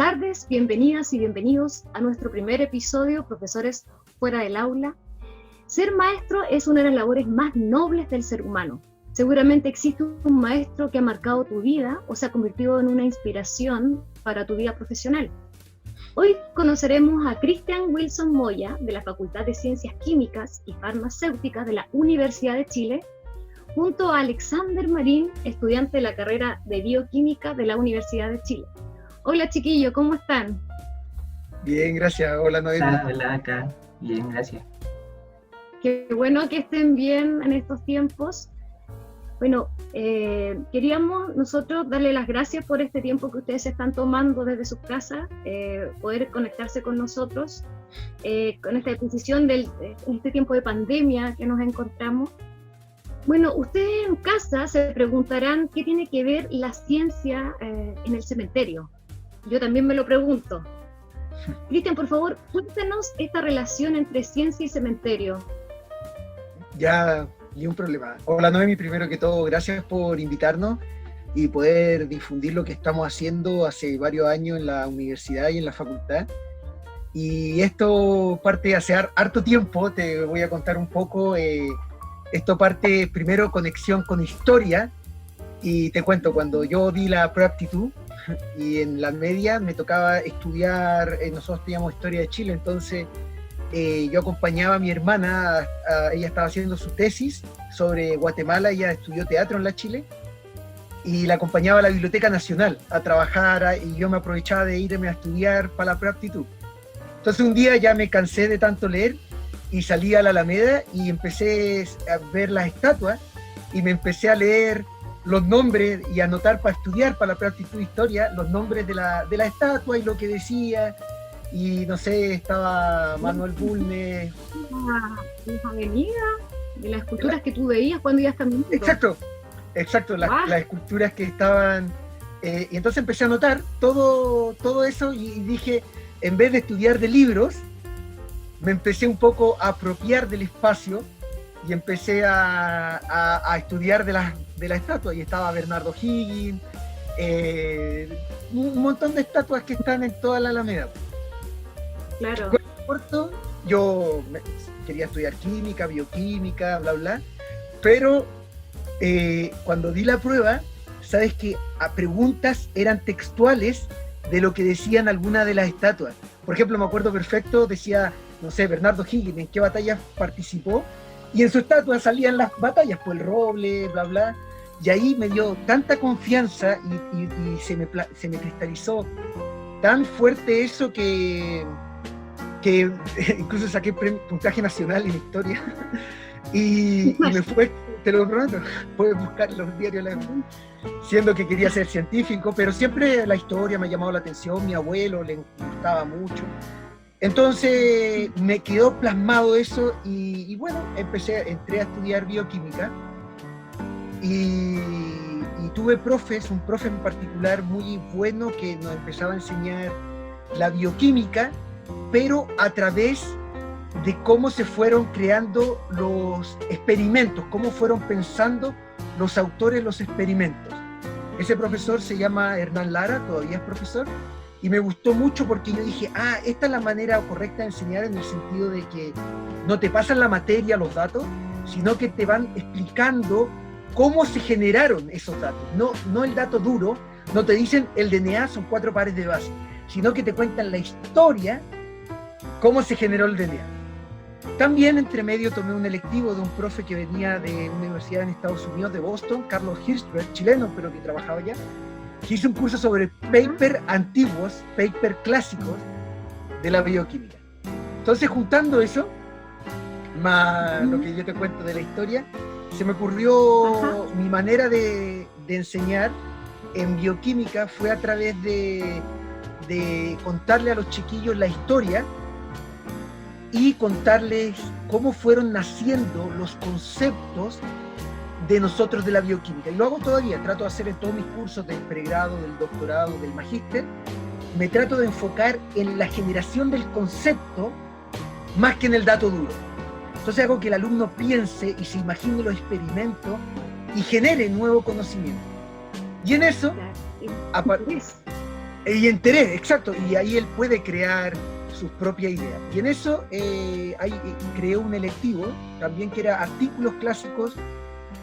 tardes, bienvenidas y bienvenidos a nuestro primer episodio, Profesores Fuera del Aula. Ser maestro es una de las labores más nobles del ser humano. Seguramente existe un maestro que ha marcado tu vida o se ha convertido en una inspiración para tu vida profesional. Hoy conoceremos a Cristian Wilson Moya, de la Facultad de Ciencias Químicas y Farmacéuticas de la Universidad de Chile, junto a Alexander Marín, estudiante de la carrera de Bioquímica de la Universidad de Chile. Hola chiquillos, ¿cómo están? Bien, gracias. Hola Noemi. Hola, acá. Bien, gracias. Qué bueno que estén bien en estos tiempos. Bueno, queríamos nosotros darle las gracias por este tiempo que ustedes están tomando desde sus casas, poder conectarse con nosotros, con esta decisión en este tiempo de pandemia que nos encontramos. Bueno, ustedes en casa se preguntarán qué tiene que ver la ciencia en el cementerio. Yo también me lo pregunto. Cristian, por favor, cuéntanos esta relación entre ciencia y cementerio. Ya, ni un problema. Hola Noemi, primero que todo, gracias por invitarnos y poder difundir lo que estamos haciendo hace varios años en la universidad y en la facultad. Y esto parte hace harto tiempo, te voy a contar un poco. Esto parte primero conexión con historia, y te cuento, cuando yo di la preaptitud y en la media me tocaba estudiar, nosotros teníamos historia de Chile, entonces yo acompañaba a mi hermana, ella estaba haciendo su tesis sobre Guatemala, ella estudió teatro en la Chile, y la acompañaba a la Biblioteca Nacional a trabajar, y yo me aprovechaba de irme a estudiar para la preaptitud. Entonces un día ya me cansé de tanto leer y salí a la Alameda y empecé a ver las estatuas y me empecé a leer los nombres y anotar para estudiar para la preaptitud de historia, los nombres de la estatua y lo que decía. Y no sé, estaba Manuel Bulnes. Las avenidas, de las esculturas que tú veías cuando ibas caminando. Exacto, las esculturas que estaban. Y entonces empecé a anotar todo eso y dije, en vez de estudiar de libros, me empecé un poco a apropiar del espacio y empecé a estudiar de la estatua. Y estaba Bernardo Higgins, un montón de estatuas que están en toda la Alameda. Claro. Corto, yo quería estudiar química, bioquímica, bla, bla, pero cuando di la prueba, sabes que a preguntas eran textuales de lo que decían algunas de las estatuas. Por ejemplo, me acuerdo perfecto, decía, no sé, Bernardo Higgins, ¿en qué batalla participó? Y en su estatua salían las batallas, pues el roble, bla, bla. Y ahí me dio tanta confianza y se me cristalizó tan fuerte eso que incluso saqué puntaje nacional en historia. y me fue, te lo prometo, puedes buscar los diarios, siendo que quería ser científico, pero siempre la historia me ha llamado la atención, mi abuelo le gustaba mucho. Entonces me quedó plasmado eso y bueno, entré a estudiar bioquímica y tuve un profe en particular muy bueno que nos empezaba a enseñar la bioquímica, pero a través de cómo se fueron creando los experimentos, cómo fueron pensando los autores los experimentos. Ese profesor se llama Hernán Lara, todavía es profesor, y me gustó mucho porque yo dije, esta es la manera correcta de enseñar, en el sentido de que no te pasan la materia, los datos, sino que te van explicando cómo se generaron esos datos. No el dato duro, no te dicen el DNA son 4 pares de base, sino que te cuentan la historia, cómo se generó el DNA. También entre medio tomé un electivo de un profe que venía de una universidad en Estados Unidos, de Boston, Carlos Hirschberg, chileno, pero que trabajaba allá, que hizo un curso sobre paper antiguos, paper clásicos de la bioquímica. Entonces, juntando eso, más lo que yo te cuento de la historia, se me ocurrió mi manera de enseñar en bioquímica fue a través de contarle a los chiquillos la historia y contarles cómo fueron naciendo los conceptos de nosotros de la bioquímica. Y lo hago todavía, trato de hacer en todos mis cursos del pregrado, del doctorado, del magíster, me trato de enfocar en la generación del concepto más que en el dato duro. Entonces hago que el alumno piense y se imagine los experimentos y genere nuevo conocimiento. Y en eso, Y interés, exacto, y ahí él puede crear sus propias ideas. Y en eso creó un electivo también que era artículos clásicos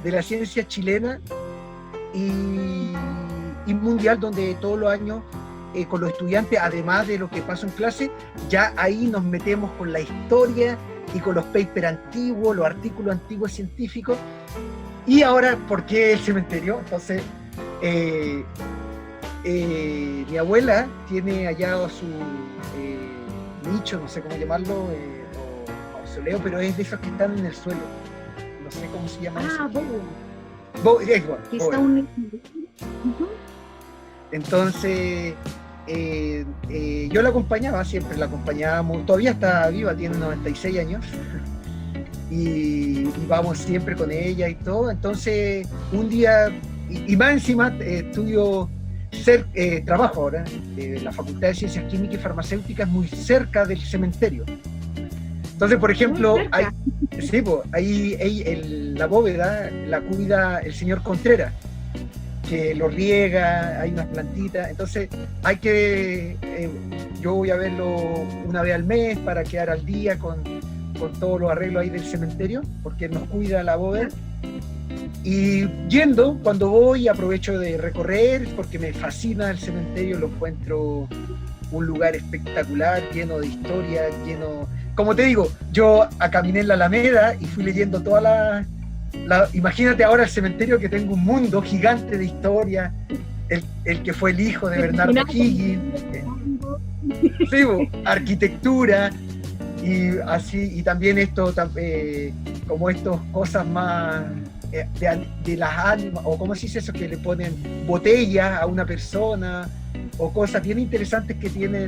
de la ciencia chilena y mundial, donde todos los años con los estudiantes, además de lo que pasa en clase, ya ahí nos metemos con la historia y con los papers antiguos, los artículos antiguos científicos. Y ahora, ¿por qué el cementerio? Entonces, mi abuela tiene allá su nicho, no sé cómo llamarlo, o mausoleo, pero es de esos que están en el suelo. No sé cómo se llama eso. Entonces, yo la acompañaba, siempre la acompañábamos, todavía está viva, tiene 96 años, y vamos siempre con ella y todo. Entonces, un día, y más encima, trabajo ahora, la Facultad de Ciencias Químicas y Farmacéuticas muy cerca del cementerio. Entonces, por ejemplo, la bóveda la cuida el señor Contreras, que lo riega, hay unas plantitas, entonces yo voy a verlo una vez al mes para quedar al día con todos los arreglos ahí del cementerio, porque nos cuida la bóveda. Y cuando voy, aprovecho de recorrer, porque me fascina el cementerio, lo encuentro un lugar espectacular, lleno de historia, como te digo, yo caminé en la Alameda y fui leyendo imagínate ahora el cementerio, que tengo un mundo gigante de historia, el que fue el hijo de Bernardo Higgins, arquitectura, y así, y también como estas cosas más de las ánimas, o cómo se dice eso, que le ponen botellas a una persona, o cosas bien interesantes que tiene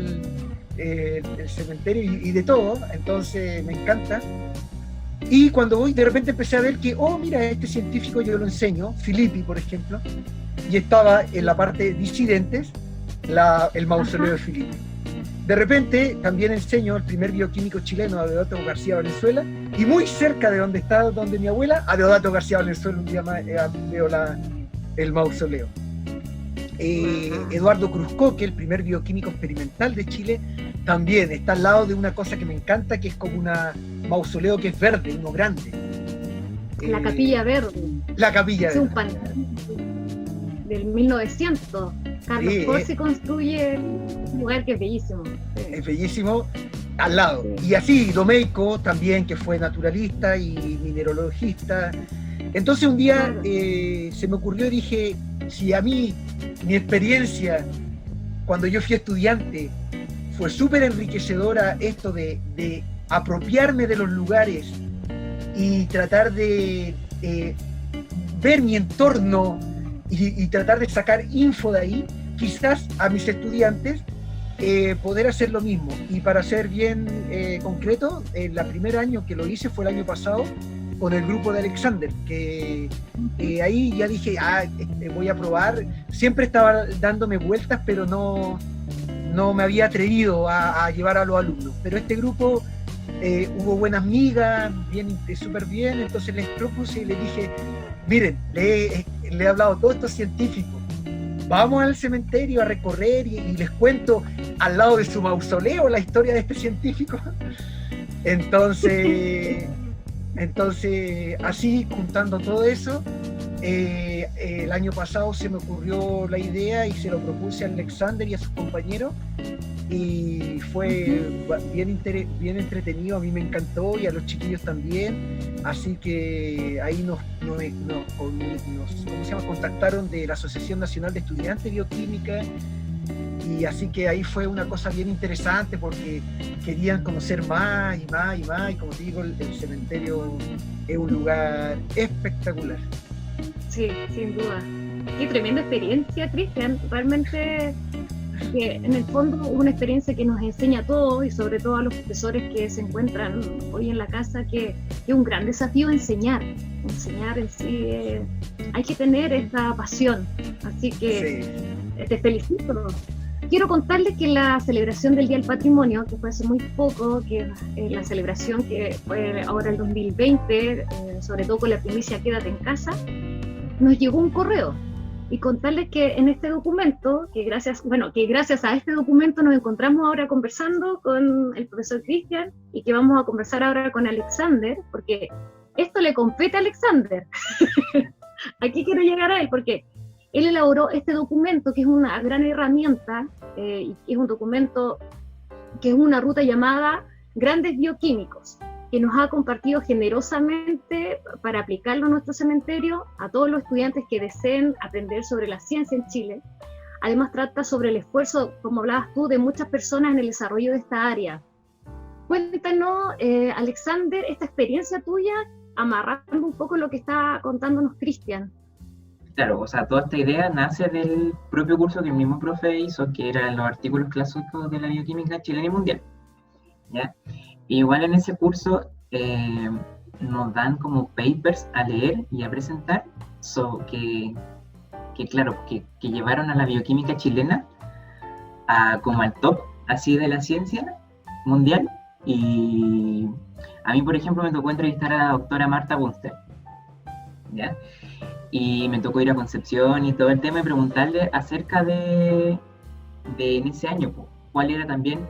el cementerio, y de todo. Entonces me encanta. Y cuando voy, de repente empecé a ver que, mira, este científico yo lo enseño, Filippi, por ejemplo, y estaba en la parte disidentes, el mausoleo de Filippi. De repente también enseño el primer bioquímico chileno, a Deodato García Valenzuela, y muy cerca de donde mi abuela, a Deodato García Valenzuela, un día más veo el mausoleo. Eduardo Cruzcoque, el primer bioquímico experimental de Chile, también está al lado de una cosa que me encanta, que es como un mausoleo que es verde, uno grande. La Capilla Verde. La Capilla Verde. Es un pantano del 1900. Carlos Corsi construye un lugar que es bellísimo. Es bellísimo, al lado. Y así, Domeyko también, que fue naturalista y mineralogista. Entonces un día se me ocurrió y dije, si a mí, mi experiencia, cuando yo fui estudiante, fue súper enriquecedora, esto de apropiarme de los lugares y tratar de ver mi entorno y tratar de sacar info de ahí, quizás a mis estudiantes poder hacer lo mismo. Y para ser bien concreto, el primer año que lo hice fue el año pasado con el grupo de Alexander, que ahí ya dije, voy a probar. Siempre estaba dándome vueltas, pero no me había atrevido a llevar a los alumnos. Pero este grupo hubo buenas migas, súper bien, entonces les propuse y les dije, miren, le he hablado a todos estos científicos, vamos al cementerio a recorrer y les cuento al lado de su mausoleo la historia de este científico. Entonces así, juntando todo eso, el año pasado se me ocurrió la idea y se lo propuse a Alexander y a sus compañeros, y fue bien entretenido, a mí me encantó y a los chiquillos también, así que ahí nos contactaron de la Asociación Nacional de Estudiantes de Bioquímica, y así que ahí fue una cosa bien interesante porque querían conocer más y más y más, y como te digo, el cementerio es un lugar espectacular. Sí, sin duda. Qué tremenda experiencia, Cristian. Realmente, que en el fondo una experiencia que nos enseña a todos, y sobre todo a los profesores que se encuentran hoy en la casa, que es un gran desafío enseñar en sí. Hay que tener esta pasión, así que te felicito. Quiero contarles que la celebración del Día del Patrimonio, que fue hace muy poco, que es la celebración que fue ahora el 2020, sobre todo con la primicia Quédate en Casa, nos llegó un correo y contarles que en este documento, que gracias a este documento nos encontramos ahora conversando con el profesor Cristian y que vamos a conversar ahora con Alexander, porque esto le compete a Alexander. Aquí quiero llegar a él, porque él elaboró este documento, que es una gran herramienta, y es un documento que es una ruta llamada Grandes Bioquímicos, que nos ha compartido generosamente para aplicarlo a nuestro cementerio, a todos los estudiantes que deseen aprender sobre la ciencia en Chile. Además trata sobre el esfuerzo, como hablabas tú, de muchas personas en el desarrollo de esta área. Cuéntanos, Alexander, esta experiencia tuya, amarrando un poco lo que está contándonos Cristian. Claro, o sea, toda esta idea nace del propio curso que el mismo profe hizo, que eran los artículos clásicos de la bioquímica chilena y mundial, ¿ya? Igual en ese curso nos dan como papers a leer y a presentar, que llevaron a la bioquímica chilena como al top, así, de la ciencia mundial. Y a mí, por ejemplo, me tocó entrevistar a la doctora Marta Bunster, ¿ya? Y me tocó ir a Concepción y todo el tema y preguntarle acerca de en ese año, cuál era también,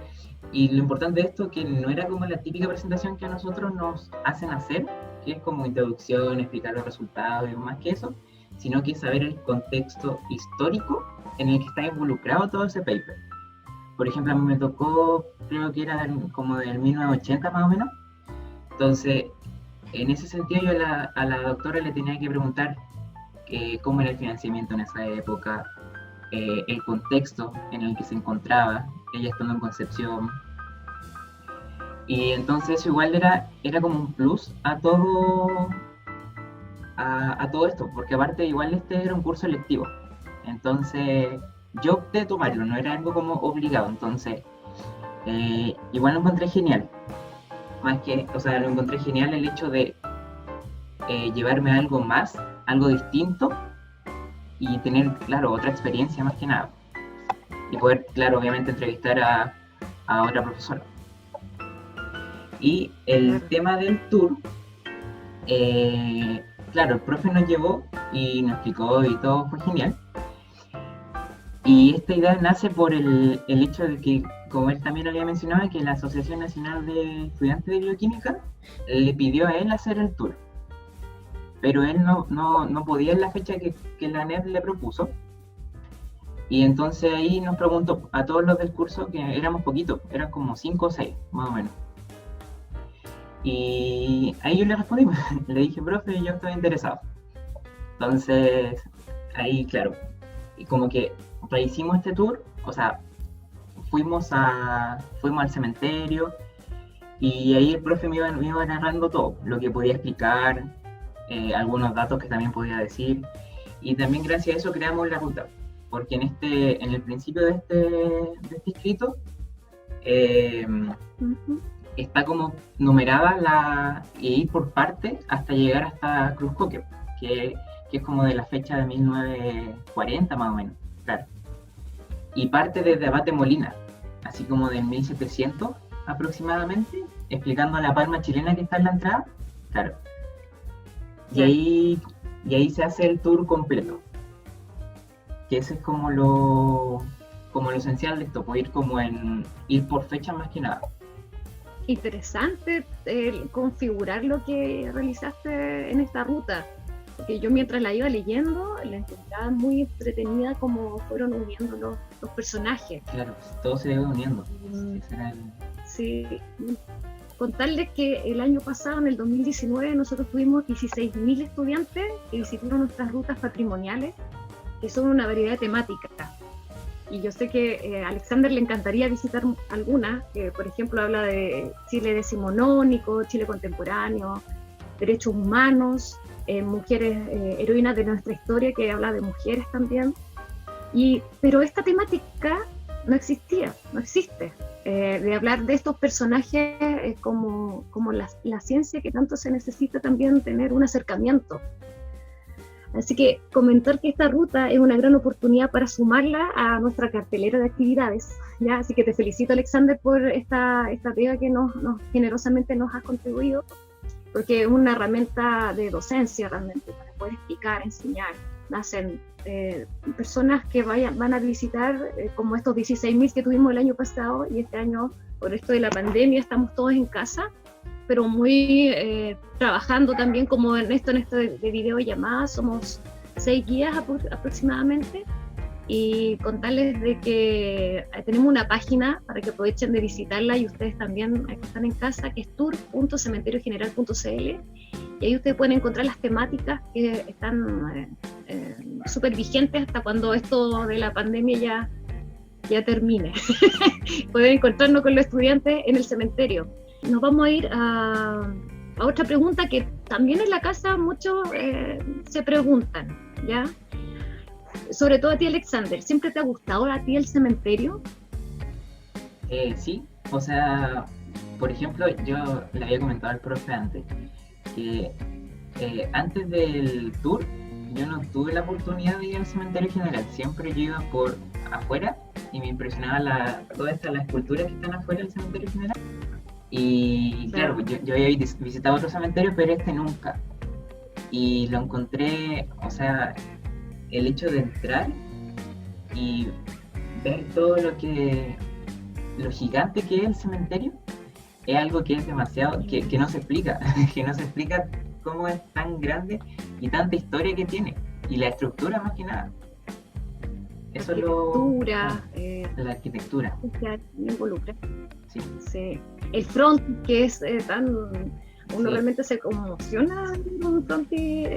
y lo importante de esto, que no era como la típica presentación que a nosotros nos hacen hacer, que es como introducción, explicar los resultados y más que eso, sino que saber el contexto histórico en el que está involucrado todo ese paper. Por ejemplo, a mí me tocó, creo que era como del 1980 más o menos. Entonces, en ese sentido yo a la doctora le tenía que preguntar cómo era el financiamiento en esa época, el contexto en el que se encontraba, ella estando en Concepción. Y entonces eso igual era como un plus a todo esto, porque aparte igual este era un curso electivo. Entonces yo opté a tomarlo, no era algo como obligado. Entonces igual lo encontré genial. Lo encontré genial el hecho de llevarme algo más, algo distinto, y tener, claro, otra experiencia más que nada. Y poder, claro, obviamente entrevistar a otra profesora. Y el tema del tour, claro, el profe nos llevó y nos explicó y todo fue genial. Y esta idea nace por el hecho de que, como él también había mencionado, que la Asociación Nacional de Estudiantes de Bioquímica le pidió a él hacer el tour. Pero él no podía en la fecha que la ANED le propuso. Y entonces ahí nos preguntó a todos los del curso, que éramos poquitos, eran como 5 o 6, más o menos. Y ahí yo le respondí, le dije, profe, yo estoy interesado. Entonces, ahí, claro, y como que hicimos este tour, o sea, fuimos al cementerio, y ahí el profe me iba narrando todo, lo que podía explicar, algunos datos que también podía decir, y también gracias a eso creamos la ruta, porque en el principio de este escrito está como numerada y ir por parte hasta llegar hasta Cruz Coque, que es como de la fecha de 1940 más o menos, claro. Y parte desde Abate Molina, así como del 1700 aproximadamente, explicando la palma chilena que está en la entrada, claro. Y ahí se hace el tour completo. Que ese es como lo esencial de esto, poder ir por fecha más que nada. Interesante configurar lo que realizaste en esta ruta, porque yo mientras la iba leyendo la encontraba muy entretenida como fueron uniendo los personajes. Claro, todo se iba uniendo. Sí. Contarles que el año pasado, en el 2019, nosotros tuvimos 16.000 estudiantes que visitaron nuestras rutas patrimoniales, que son una variedad de temáticas. Y yo sé que a Alexander le encantaría visitar algunas, que por ejemplo habla de Chile decimonónico, Chile contemporáneo, derechos humanos, mujeres heroínas de nuestra historia, que habla de mujeres también. Pero esta temática no existe. De hablar de estos personajes como la ciencia, que tanto se necesita también tener un acercamiento. Así que comentar que esta ruta es una gran oportunidad para sumarla a nuestra cartelera de actividades, ¿ya? Así que te felicito, Alexander, por esta pega que generosamente nos has contribuido, porque es una herramienta de docencia realmente para poder explicar, enseñar nacen personas que van a visitar, como estos 16.000 que tuvimos el año pasado, y este año, por esto de la pandemia, estamos todos en casa, pero muy trabajando también como en esto de videollamadas. Somos 6 guías aproximadamente, y contarles de que tenemos una página para que aprovechen de visitarla, y ustedes también que están en casa, que es tour.cementeriogeneral.cl, y ahí ustedes pueden encontrar las temáticas que están súper vigentes hasta cuando esto de la pandemia ya termine. Pueden encontrarnos con los estudiantes en el cementerio. Nos vamos a ir a otra pregunta que también en la casa muchos se preguntan, ¿ya? Sobre todo a ti, Alexander, ¿siempre te ha gustado a ti el cementerio? Sí, o sea, por ejemplo, yo le había comentado al profe antes que antes del tour yo no tuve la oportunidad de ir al cementerio general, siempre yo iba por afuera y me impresionaba todas las esculturas que están afuera del cementerio general. Y claro, yo había visitado otro cementerio, pero este nunca. Y lo encontré, o sea, el hecho de entrar y ver todo lo gigante que es el cementerio, es algo que es demasiado, que no se explica, que no se explica cómo es tan grande y tanta historia que tiene, y la estructura más que nada. Eso es la arquitectura. Que me involucra. Sí. Sí. El frontis, que es tan... Uno realmente se conmociona en un frontis.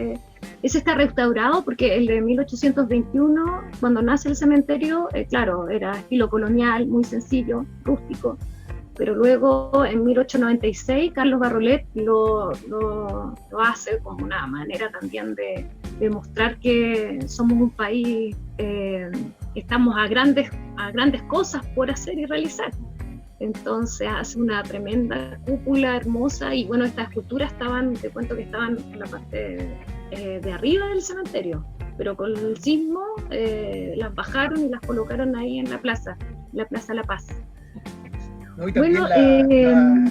Ese está restaurado porque el de 1821, cuando nace el cementerio, claro, era estilo colonial, muy sencillo, rústico, pero luego en 1896 Carlos Barrolet lo hace como una manera también de mostrar que somos un país que estamos a grandes cosas por hacer y realizar. Entonces hace una tremenda cúpula hermosa, y bueno, estas esculturas te cuento que estaban en la parte de arriba del cementerio, pero con el sismo las bajaron y las colocaron ahí en la Plaza La Paz. No, y también bueno,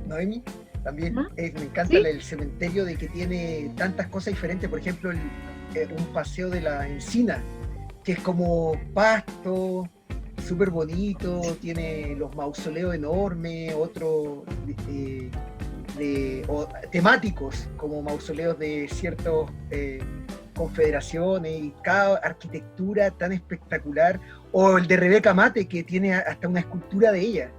Noemi, también me encanta ¿sí? El cementerio de que tiene tantas cosas diferentes, por ejemplo, un paseo de la encina, que es como pasto, súper bonito, tiene los mausoleos enormes, otros temáticos, como mausoleos de ciertas confederaciones, y cada arquitectura tan espectacular, o el de Rebeca Mate, que tiene hasta una escultura de ella.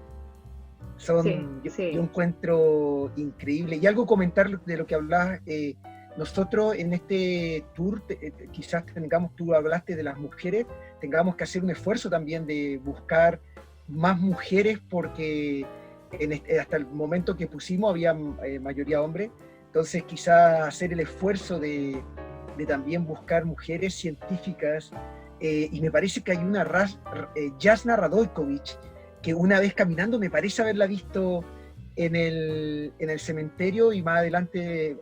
Yo encuentro increíble. Y algo comentar de lo que hablabas, nosotros en este tour, quizás tú hablaste de las mujeres, tengamos que hacer un esfuerzo también de buscar más mujeres, porque hasta el momento que pusimos había mayoría hombres, entonces quizás hacer el esfuerzo de también buscar mujeres científicas, y me parece que hay una Jasna Radojkovic, que una vez caminando me parece haberla visto en el cementerio, y más adelante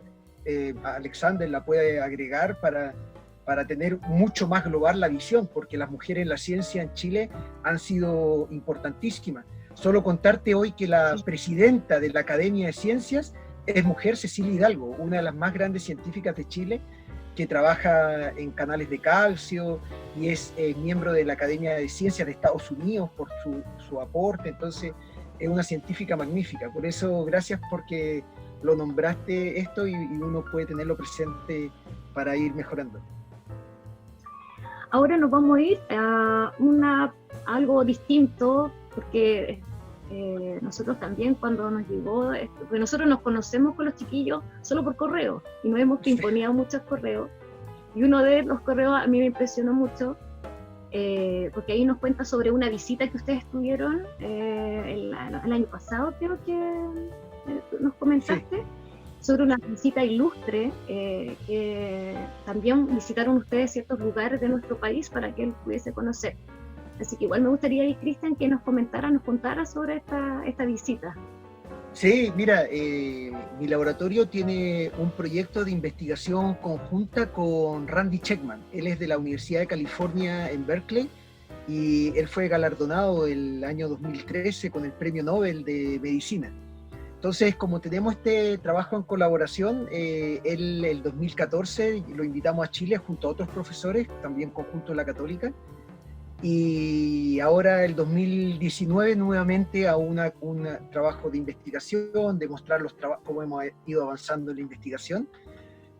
Alexander la puede agregar para tener mucho más global la visión, porque las mujeres en la ciencia en Chile han sido importantísimas. Solo contarte hoy que la presidenta de la Academia de Ciencias es mujer, Cecilia Hidalgo, una de las más grandes científicas de Chile, que trabaja en canales de calcio y es miembro de la Academia de Ciencias de Estados Unidos por su aporte. Entonces es una científica magnífica. Por eso, gracias, porque lo nombraste esto, y uno puede tenerlo presente para ir mejorando. Ahora nos vamos a ir a algo distinto, porque nosotros también, cuando nos llegó, porque nosotros nos conocemos con los chiquillos solo por correo, y nos hemos pimponeado muchos correos, y uno de los correos a mí me impresionó mucho, porque ahí nos cuenta sobre una visita que ustedes tuvieron el año pasado, creo que nos comentaste. Sí. Sobre una visita ilustre, que también visitaron ustedes ciertos lugares de nuestro país para que él pudiese conocer. Así que igual me gustaría, Cristian, que nos contara sobre esta visita. Sí, mira, mi laboratorio tiene un proyecto de investigación conjunta con Randy Checkman. Él es de la Universidad de California en Berkeley, y él fue galardonado el año 2013 con el Premio Nobel de Medicina. Entonces, como tenemos este trabajo en colaboración, él el 2014 lo invitamos a Chile junto a otros profesores, también conjunto de la Católica, y ahora el 2019 nuevamente a un trabajo de investigación, de mostrar cómo hemos ido avanzando en la investigación.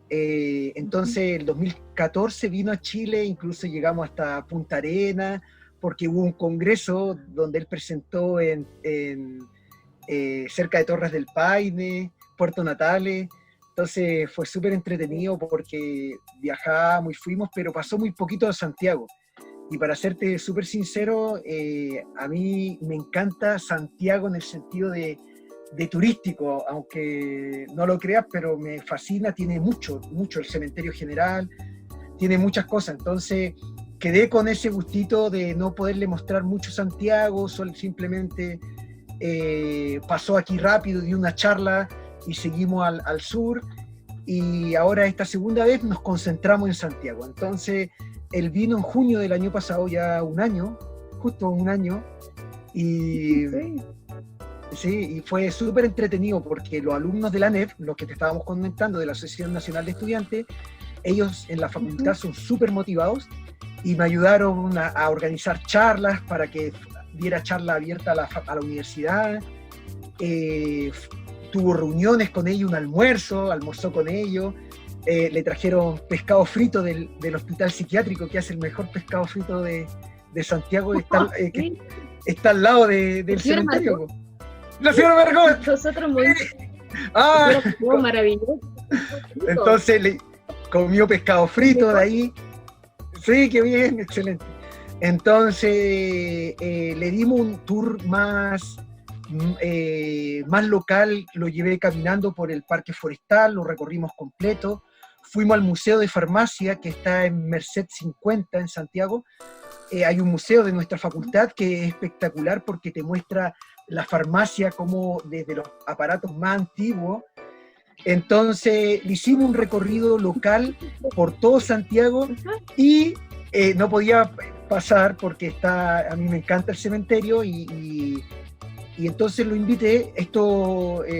Entonces el 2014 vino a Chile, incluso llegamos hasta Punta Arenas, porque hubo un congreso donde él presentó cerca de Torres del Paine, Puerto Natales. Entonces fue súper entretenido porque viajamos y fuimos, pero pasó muy poquito a Santiago. Y para serte súper sincero, a mí me encanta Santiago en el sentido de turístico, aunque no lo creas, pero me fascina, tiene mucho el cementerio general, tiene muchas cosas. Entonces quedé con ese gustito de no poderle mostrar mucho Santiago, simplemente pasó aquí rápido, di una charla y seguimos al sur, y ahora esta segunda vez nos concentramos en Santiago. Entonces él vino en junio del año pasado, ya un año, justo un año, y sí, y fue súper entretenido porque los alumnos de la ANEF, los que te estábamos comentando, de la Asociación Nacional de Estudiantes, ellos en la facultad son súper motivados y me ayudaron a organizar charlas para que diera charla abierta a la universidad. Tuvo reuniones con ellos, un almorzó con ellos. Le trajeron pescado frito del hospital psiquiátrico, que hace el mejor pescado frito de Santiago, que está al lado del cementerio. ¡La señora Margot! Nosotros muy... maravilloso. Entonces le comió pescado frito de ahí. Sí, qué bien, excelente. Entonces le dimos un tour más local, lo llevé caminando por el parque forestal, lo recorrimos completo. Fuimos al Museo de Farmacia, que está en Merced 50 en Santiago. Hay un museo de nuestra facultad que es espectacular porque te muestra la farmacia como desde los aparatos más antiguos. Entonces le hicimos un recorrido local por todo Santiago y no podía pasar porque a mí me encanta el cementerio y entonces lo invité.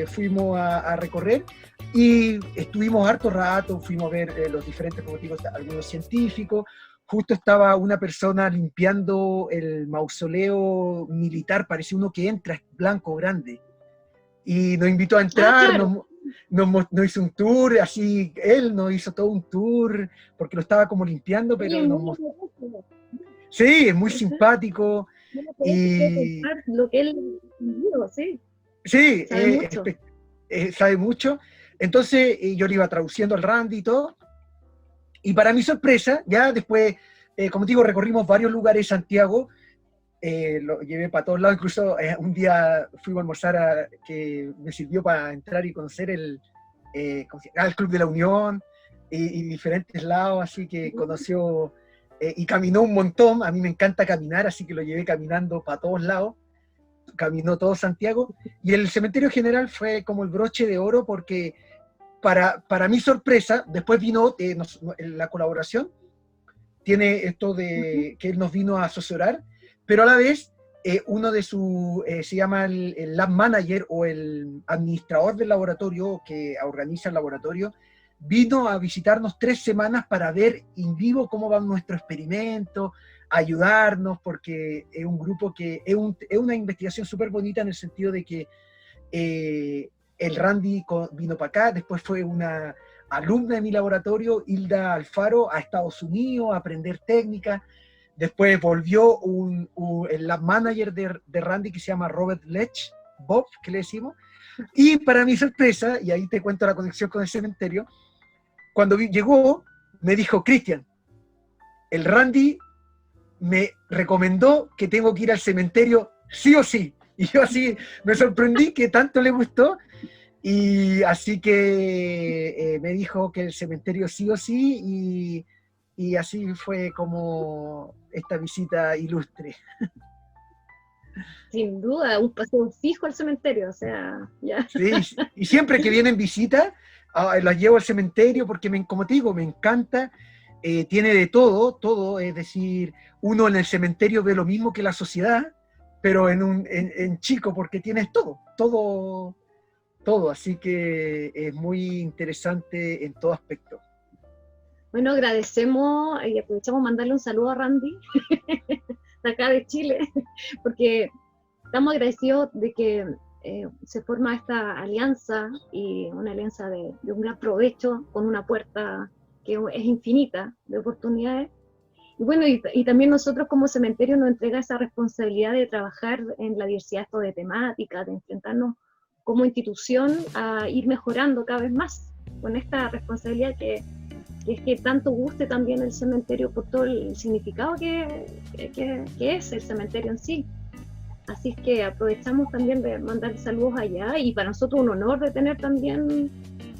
Fuimos a recorrer y estuvimos harto rato, fuimos a ver los diferentes, como digo, algunos científicos. Justo estaba una persona limpiando el mausoleo militar, parecía uno que entra, es blanco, grande, y nos invitó a entrar. Claro. Nos hizo un tour, así, él nos hizo todo un tour, porque lo estaba como limpiando, pero sí, es muy simpático. Y lo que él vivió, sí. Sí, Sabe mucho. sabe mucho. Entonces yo le iba traduciendo al Randy y todo. Y para mi sorpresa, ya después, como te digo, recorrimos varios lugares de Santiago, lo llevé para todos lados, incluso un día fuimos a almorzar que me sirvió para entrar y conocer el Club de la Unión y diferentes lados, así que conoció y caminó un montón. A mí me encanta caminar, así que lo llevé caminando para todos lados, caminó todo Santiago, y el cementerio general fue como el broche de oro porque para mi sorpresa, después vino la colaboración, tiene esto de que él nos vino a asesorar, pero a la vez uno de se llama el lab manager o el administrador del laboratorio que organiza el laboratorio, vino a visitarnos 3 semanas para ver in vivo cómo van nuestros experimentos, ayudarnos, porque es un grupo que es una investigación súper bonita en el sentido de que el Randy vino para acá, después fue una alumna de mi laboratorio, Hilda Alfaro, a Estados Unidos a aprender técnicas. Después volvió el lab manager de Randy, que se llama Robert Lech, Bob, que le decimos. Y para mi sorpresa, y ahí te cuento la conexión con el cementerio, cuando llegó, me dijo: Cristian, el Randy me recomendó que tengo que ir al cementerio sí o sí. Y yo así me sorprendí que tanto le gustó. Y así que me dijo que el cementerio sí o sí, y así fue como esta visita ilustre. Sin duda, un paseo fijo al cementerio, o sea, ya. Sí, y siempre que vienen visitas, las llevo al cementerio porque, como te digo, me encanta. Tiene de todo, es decir, uno en el cementerio ve lo mismo que la sociedad, pero en chico, porque tienes todo todo, así que es muy interesante en todo aspecto. Bueno, agradecemos y aprovechamos mandarle un saludo a Randy, de acá de Chile, porque estamos agradecidos de que se forma esta alianza, y una alianza de un gran provecho, con una puerta que es infinita de oportunidades. Y bueno, y también nosotros como cementerio nos entrega esa responsabilidad de trabajar en la diversidad de temáticas, de enfrentarnos como institución a ir mejorando cada vez más, con esta responsabilidad que es que tanto guste también el cementerio por todo el significado que es el cementerio en sí. Así es que aprovechamos también de mandar saludos allá, y para nosotros un honor de tener también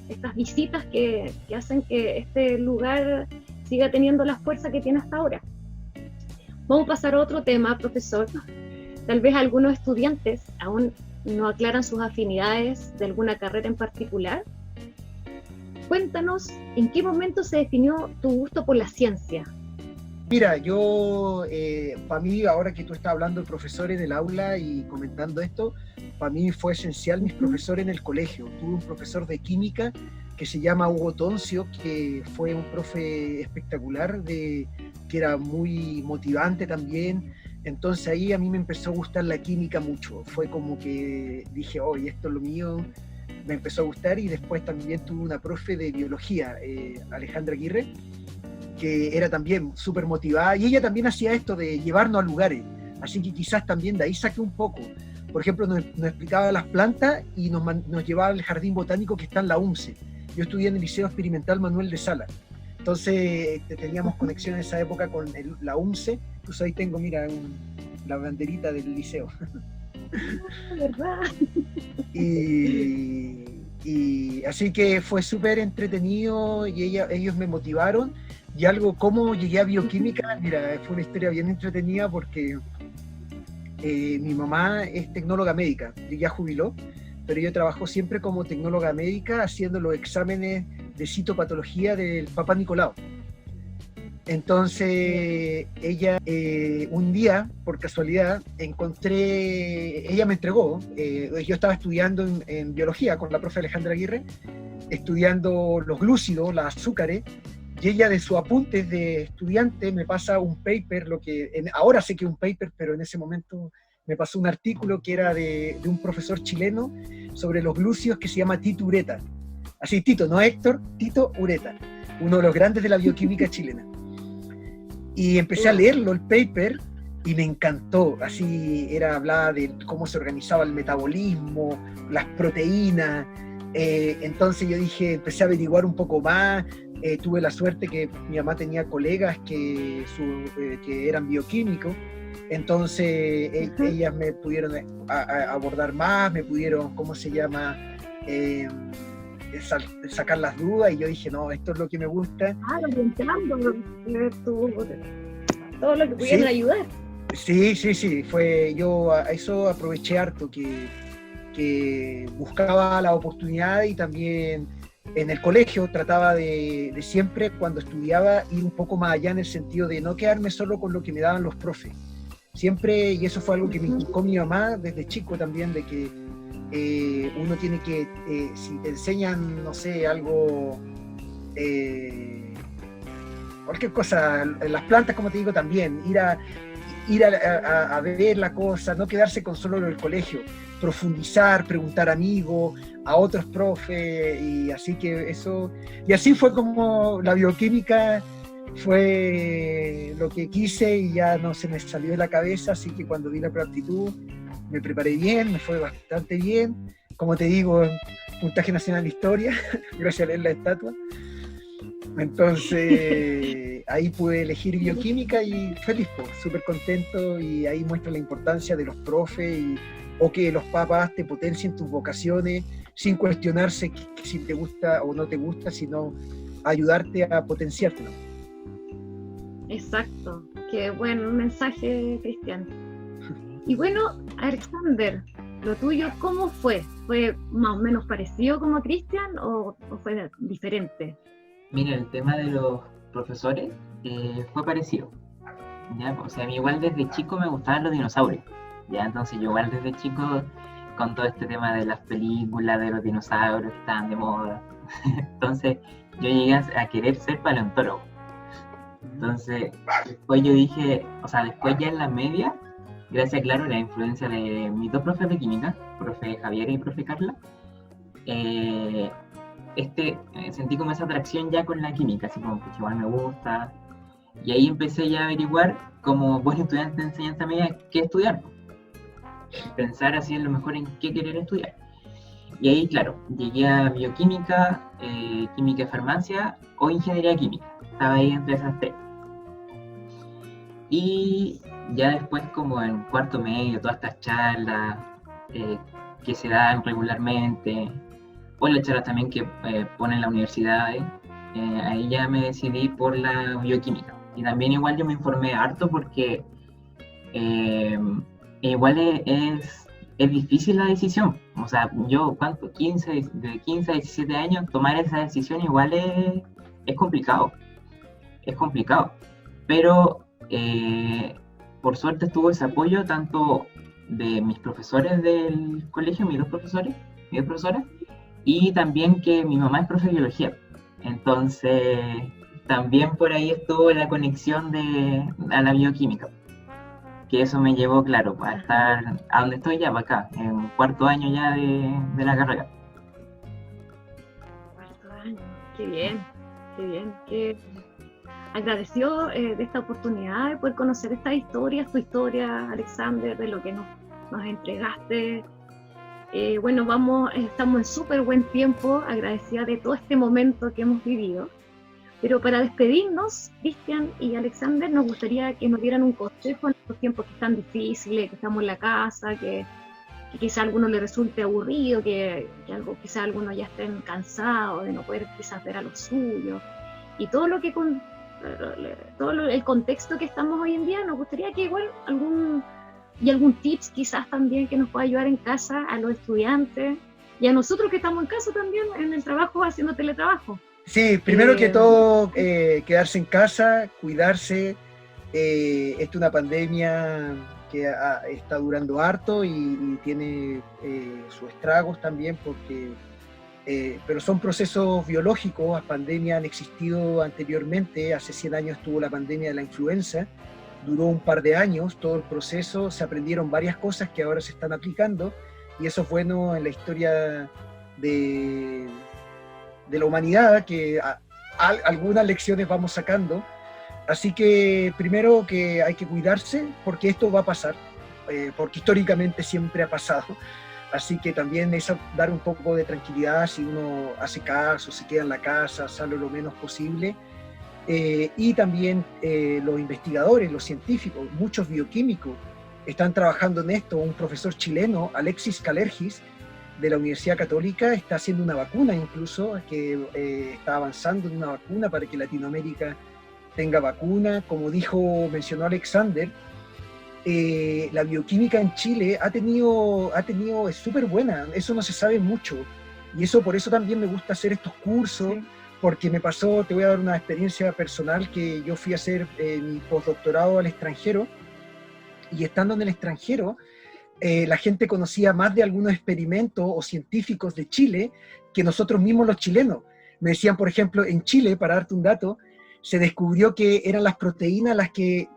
estas visitas que hacen que este lugar siga teniendo la fuerza que tiene hasta ahora. Vamos a pasar a otro tema, profesor. Tal vez algunos estudiantes aún no aclaran sus afinidades de alguna carrera en particular. Cuéntanos, ¿en qué momento se definió tu gusto por la ciencia? Mira, yo, para mí, ahora que tú estás hablando de profesores en el aula y comentando esto, para mí fue esencial mis profesores en el colegio. Tuve un profesor de química que se llama Hugo Toncio, que fue un profe espectacular, que era muy motivante también. Entonces ahí a mí me empezó a gustar la química mucho. Fue como que dije, oye, esto es lo mío, me empezó a gustar. Y después también tuve una profe de biología, Alejandra Aguirre, que era también súper motivada, y ella también hacía esto de llevarnos a lugares, así que quizás también de ahí saqué un poco. Por ejemplo, nos explicaba las plantas y nos llevaba al jardín botánico que está en la UNCE. Yo estudié en el Liceo Experimental Manuel de Sala, entonces teníamos conexión en esa época con la UNCE. Pues ahí tengo, mira, la banderita del liceo. ¿Verdad? Y así que fue súper entretenido, y ellos me motivaron. Y algo, cómo llegué a bioquímica, mira, fue una historia bien entretenida, porque mi mamá es tecnóloga médica, ya jubiló, pero ella trabajó siempre como tecnóloga médica haciendo los exámenes de citopatología del Papa Nicolau. Entonces ella, un día, por casualidad, ella me entregó, yo estaba estudiando en biología con la profe Alejandra Aguirre, estudiando los glúcidos, las azúcares, y ella, de sus apuntes de estudiante, me pasa un paper, ahora sé que es un paper, pero en ese momento me pasó un artículo que era de un profesor chileno sobre los glúcidos, que se llama Tito Ureta. Así, Tito, no Héctor, Tito Ureta, uno de los grandes de la bioquímica chilena. Y empecé a leerlo, el paper, y me encantó. Así hablaba de cómo se organizaba el metabolismo, las proteínas. Entonces yo dije, empecé a averiguar un poco más. Tuve la suerte que mi mamá tenía colegas que eran bioquímicos, entonces ellas me pudieron abordar más, me pudieron, ¿cómo se llama?, sacar las dudas, y yo dije, no, esto es lo que me gusta. Todo lo que pudieron ayudar. Sí, yo a eso aproveché harto, que buscaba la oportunidad, y también en el colegio trataba de siempre, cuando estudiaba, ir un poco más allá, en el sentido de no quedarme solo con lo que me daban los profes. Siempre, y eso fue algo que me inculcó mi mamá desde chico también, de que uno tiene que, si te enseñan, no sé, algo, cualquier cosa, las plantas, como te digo, también, ir a ver la cosa, no quedarse con solo lo del colegio, profundizar, preguntar a amigos, a otros profes, y así fue como la bioquímica fue lo que quise, y ya no se me salió de la cabeza. Así que cuando di la preaptitud me preparé bien, me fue bastante bien, como te digo, puntaje nacional de historia, gracias a leer la estatua. Entonces ahí pude elegir bioquímica, y feliz, súper contento, y ahí muestra la importancia de los profes, o que los papás te potencien tus vocaciones sin cuestionarse si te gusta o no te gusta, sino ayudarte a potenciártelo. Exacto, qué buen mensaje, Cristian. Y bueno, Alexander, lo tuyo, ¿cómo fue? ¿Fue más o menos parecido como a Cristian, o fue diferente? Mira, el tema de los profesores fue parecido, ¿ya? O sea, a mí igual desde chico me gustaban los dinosaurios, ¿ya? Entonces yo igual desde chico con todo este tema de las películas, de los dinosaurios que estaban de moda. Entonces yo llegué a querer ser paleontólogo. Entonces después yo dije, o sea, después ya en la media, gracias, claro, a la influencia de mis dos profes de química, profe Javier y profe Carla, sentí como esa atracción ya con la química, así como que igual me gusta. Y ahí empecé ya a averiguar, como buen estudiante de enseñanza media, qué estudiar. Pensar así en lo mejor en qué querer estudiar. Y ahí, claro, llegué a bioquímica, química de farmacia o ingeniería química. Estaba ahí entre esas tres. Y ya después, como en cuarto medio, todas estas charlas que se dan regularmente, o las charlas también que ponen las universidades, ahí ya me decidí por la bioquímica. Y también igual yo me informé harto porque igual es difícil la decisión. O sea, yo, ¿cuánto? De 15 a 17 años, tomar esa decisión igual es complicado. Es complicado. Pero por suerte estuvo ese apoyo tanto de mis profesores del colegio, mis dos profesoras, y también que mi mamá es profe de biología. Entonces, también por ahí estuvo la conexión a la bioquímica. Que eso me llevó, claro, a estar a donde estoy ya, para acá, en cuarto año ya de la carrera. Cuarto año, qué bien, qué bien. Agradecido de esta oportunidad de poder conocer esta historia, tu historia, Alexander, de lo que nos entregaste. Bueno, estamos en súper buen tiempo, agradecida de todo este momento que hemos vivido. Pero para despedirnos, Cristian y Alexander, nos gustaría que nos dieran un consejo en estos tiempos que están difíciles, que estamos en la casa, que quizá a alguno le resulte aburrido, que quizá algunos ya estén cansados de no poder quizás ver a los suyos. Y todo el contexto que estamos hoy en día, nos gustaría que igual algún tips quizás también que nos pueda ayudar en casa a los estudiantes y a nosotros que estamos en casa también en el trabajo, haciendo teletrabajo. Sí, primero que todo, quedarse en casa, cuidarse. Esta es una pandemia que está durando harto y tiene sus estragos también, pero son procesos biológicos. Las pandemias han existido anteriormente. Hace 100 años estuvo la pandemia de la influenza, duró un par de años todo el proceso, se aprendieron varias cosas que ahora se están aplicando, y eso es bueno en la historia de la humanidad, que algunas lecciones vamos sacando. Así que primero que hay que cuidarse, porque esto va a pasar, porque históricamente siempre ha pasado. Así que también es dar un poco de tranquilidad si uno hace caso, se queda en la casa, sale lo menos posible. Y también los investigadores, los científicos, muchos bioquímicos están trabajando en esto. Un profesor chileno, Alexis Calergis, de la Universidad Católica, está haciendo una vacuna incluso, que está avanzando en una vacuna para que Latinoamérica tenga vacuna. Como mencionó Alexander, la bioquímica en Chile es súper buena, eso no se sabe mucho, y por eso también me gusta hacer estos cursos, sí. Porque me pasó, te voy a dar una experiencia personal, que yo fui a hacer mi postdoctorado al extranjero, y estando en el extranjero, la gente conocía más de algunos experimentos o científicos de Chile que nosotros mismos los chilenos. Me decían, por ejemplo, en Chile, para darte un dato, se descubrió que eran las proteínas las que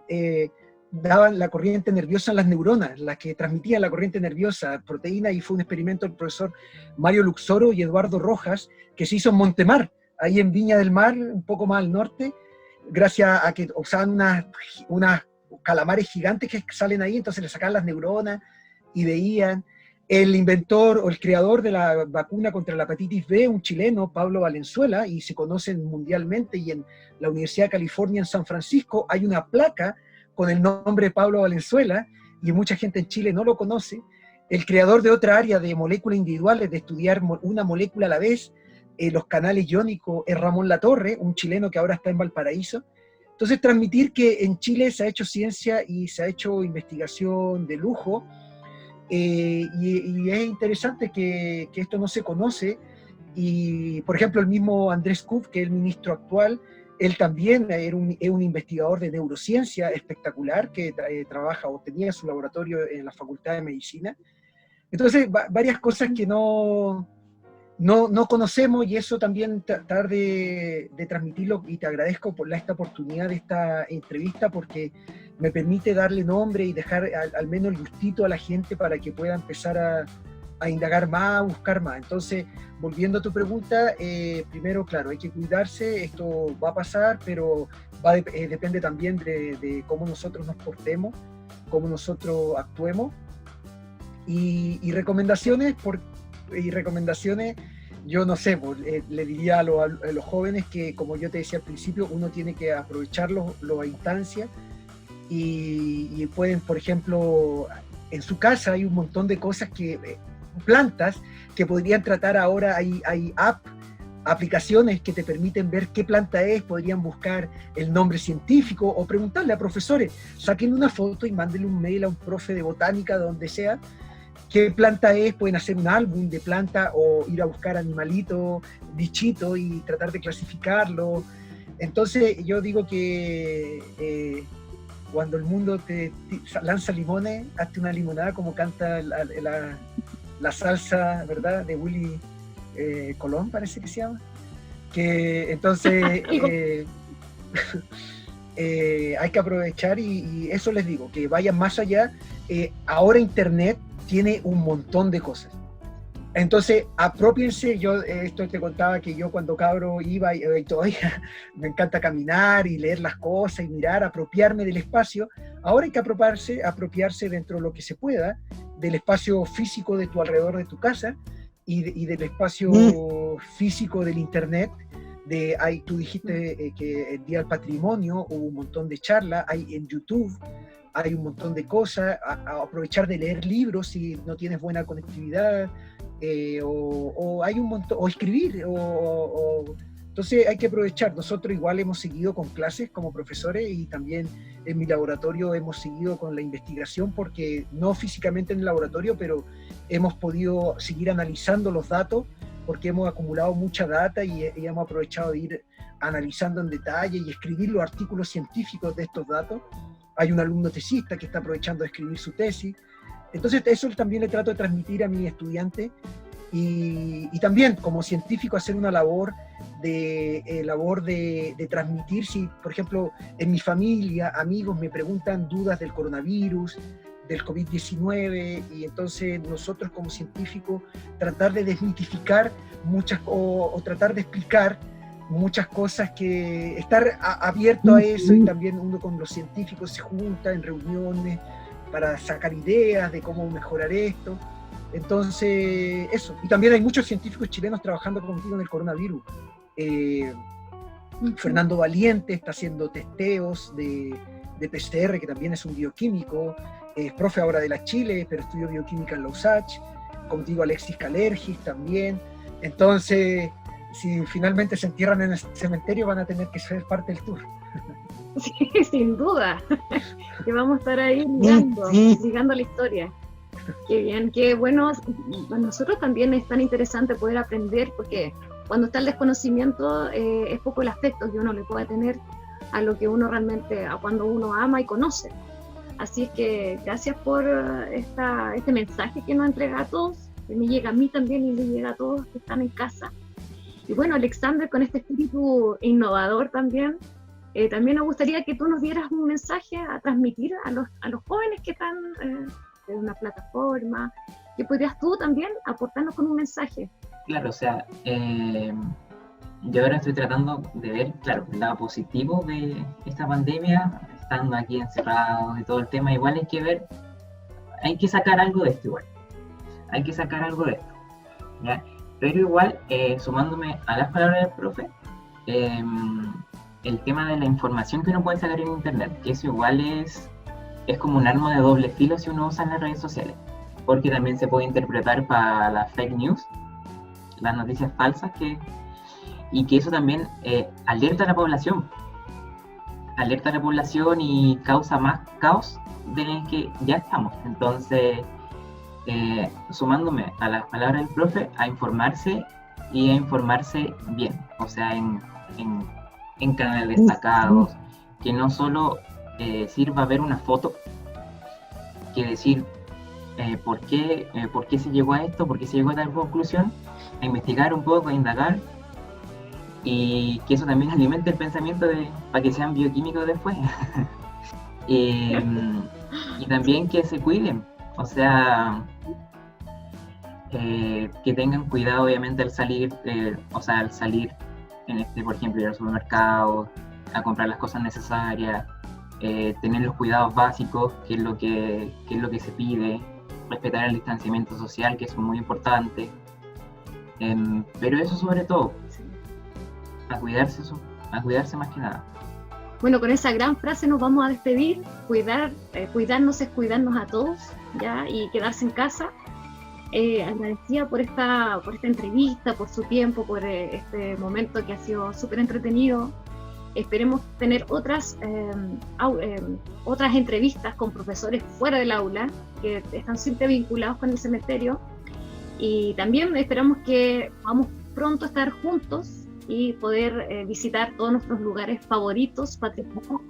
daban la corriente nerviosa en las neuronas, las que transmitían la corriente nerviosa, proteína, y fue un experimento del profesor Mario Luxoro y Eduardo Rojas, que se hizo en Montemar, ahí en Viña del Mar, un poco más al norte, gracias a que usaban unas calamares gigantes que salen ahí, entonces le sacaban las neuronas y veían. El inventor o el creador de la vacuna contra la hepatitis B, un chileno, Pablo Valenzuela, y se conocen mundialmente, y en la Universidad de California en San Francisco hay una placa con el nombre de Pablo Valenzuela, y mucha gente en Chile no lo conoce. El creador de otra área de moléculas individuales, de estudiar una molécula a la vez, los canales iónicos, es Ramón Latorre, un chileno que ahora está en Valparaíso. Entonces, transmitir que en Chile se ha hecho ciencia y se ha hecho investigación de lujo, y es interesante que esto no se conoce. Y, por ejemplo, el mismo Andrés Kuhn, que es el ministro actual, él también es un investigador de neurociencia espectacular, que trabaja o tenía su laboratorio en la Facultad de Medicina. Entonces, varias cosas que no conocemos, y eso también tratar de transmitirlo, y te agradezco por esta oportunidad de esta entrevista, porque me permite darle nombre y dejar al menos el gustito a la gente para que pueda empezar a indagar más, a buscar más. Entonces, volviendo a tu pregunta, primero, claro, hay que cuidarse, esto va a pasar, pero depende también de cómo nosotros nos portemos, cómo nosotros actuemos, y recomendaciones, yo no sé, le diría a los jóvenes que, como yo te decía al principio, uno tiene que aprovechar las instancias, y pueden, por ejemplo, en su casa hay un montón de cosas plantas que podrían tratar ahora, hay aplicaciones que te permiten ver qué planta es, podrían buscar el nombre científico o preguntarle a profesores, saquen una foto y mándenle un mail a un profe de botánica, donde sea, qué planta es, pueden hacer un álbum de planta o ir a buscar animalitos, bichitos y tratar de clasificarlo. Entonces yo digo que cuando el mundo te lanza limones, hazte una limonada, como canta la salsa, ¿verdad?, de Willy Colón, parece que se llama. Que entonces hay que aprovechar, y eso les digo, que vayan más allá. Ahora Internet tiene un montón de cosas. Entonces, apropiense. Yo esto te contaba que yo cuando cabro iba y todavía me encanta caminar y leer las cosas y mirar, apropiarme del espacio. Ahora hay que apropiarse dentro de lo que se pueda del espacio físico de tu alrededor de tu casa, y del espacio físico del Internet. Tú dijiste que el Día del Patrimonio hubo un montón de charlas, hay en YouTube, hay un montón de cosas, a aprovechar de leer libros si no tienes buena conectividad, o hay un montón, o escribir, entonces hay que aprovechar. Nosotros igual hemos seguido con clases como profesores, y también en mi laboratorio hemos seguido con la investigación, porque no físicamente en el laboratorio, pero hemos podido seguir analizando los datos, porque hemos acumulado mucha data, y hemos aprovechado de ir analizando en detalle y escribir los artículos científicos de estos datos. Hay un alumno tesista que está aprovechando de escribir su tesis. Entonces eso también le trato de transmitir a mis estudiantes, y también como científico hacer una labor de transmitir. Si, por ejemplo, en mi familia, amigos me preguntan dudas del coronavirus, del COVID-19, y entonces nosotros como científicos tratar de desmitificar o tratar de explicar muchas cosas, que estar abierto a eso. Y también uno con los científicos se junta en reuniones para sacar ideas de cómo mejorar esto. Entonces, eso. Y también hay muchos científicos chilenos trabajando contigo en el coronavirus. Fernando Valiente está haciendo testeos de PCR, que también es un bioquímico. Es profe ahora de la Chile, pero estudió bioquímica en la USACH. Como digo, Alexis Calergis también. Entonces, si finalmente se entierran en el cementerio, van a tener que ser parte del tour. Sí, sin duda. Que vamos a estar ahí ligando la historia. Qué bien, qué bueno. Para nosotros también es tan interesante poder aprender, porque cuando está el desconocimiento es poco el afecto que uno le puede tener a lo que uno realmente, a cuando uno ama y conoce. Así es que gracias por este mensaje que nos entrega a todos, que me llega a mí también y le llega a todos que están en casa. Y bueno, Alexander, con este espíritu innovador también nos gustaría que tú nos dieras un mensaje a transmitir a los jóvenes que están en una plataforma, que podrías tú también aportarnos con un mensaje. Claro, o sea, yo ahora estoy tratando de ver, claro, el lado positivo de esta pandemia, estando aquí encerrados y todo el tema. Igual hay que ver, hay que sacar algo de esto igual, hay que sacar algo de esto, ¿ya? Pero igual, sumándome a las palabras del profe, el tema de la información que uno puede sacar en internet, que eso igual es como un arma de doble filo si uno usa en las redes sociales, porque también se puede interpretar para las fake news, las noticias falsas, y que eso también alerta a la población y causa más caos del que ya estamos. Entonces, sumándome a las palabras del profe, a informarse y a informarse bien, o sea, en canales destacados, que no solo sirva ver una foto, que decir por qué se llegó a esto, por qué se llegó a tal conclusión, a investigar un poco, a indagar, y que eso también alimente el pensamiento para que sean bioquímicos después. Y también que se cuiden, o sea, que tengan cuidado obviamente al salir, al salir por ejemplo, ir al supermercado, a comprar las cosas necesarias, tener los cuidados básicos, que es lo que se pide, respetar el distanciamiento social, que es muy importante, pero eso sobre todo, a cuidarse más que nada. Bueno, con esa gran frase nos vamos a despedir. Cuidarnos es cuidarnos a todos, ¿ya? Y quedarse en casa. Agradecida por esta entrevista, por su tiempo, por este momento que ha sido súper entretenido. Esperemos tener otras entrevistas con profesores fuera del aula que están siempre vinculados con el cementerio, y también esperamos que vamos pronto a estar juntos y poder visitar todos nuestros lugares favoritos, patrimoniales,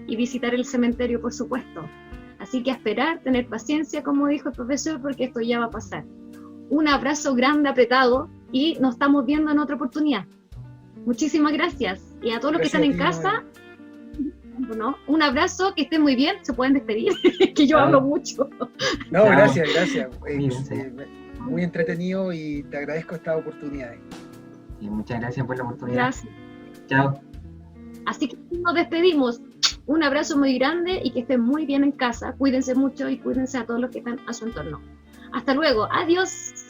y visitar el cementerio, por supuesto. Así que a esperar, tener paciencia, como dijo el profesor, porque esto ya va a pasar. Un abrazo grande, apretado, y nos estamos viendo en otra oportunidad. Muchísimas gracias. Y a todos los que están en casa, bueno, un abrazo, que estén muy bien, se pueden despedir, que yo hablo mucho. No, gracias. Muy entretenido, y te agradezco esta oportunidad. Y muchas gracias por la oportunidad. Gracias. Chao. Así que nos despedimos. Un abrazo muy grande y que estén muy bien en casa. Cuídense mucho y cuídense a todos los que están a su entorno. Hasta luego. Adiós.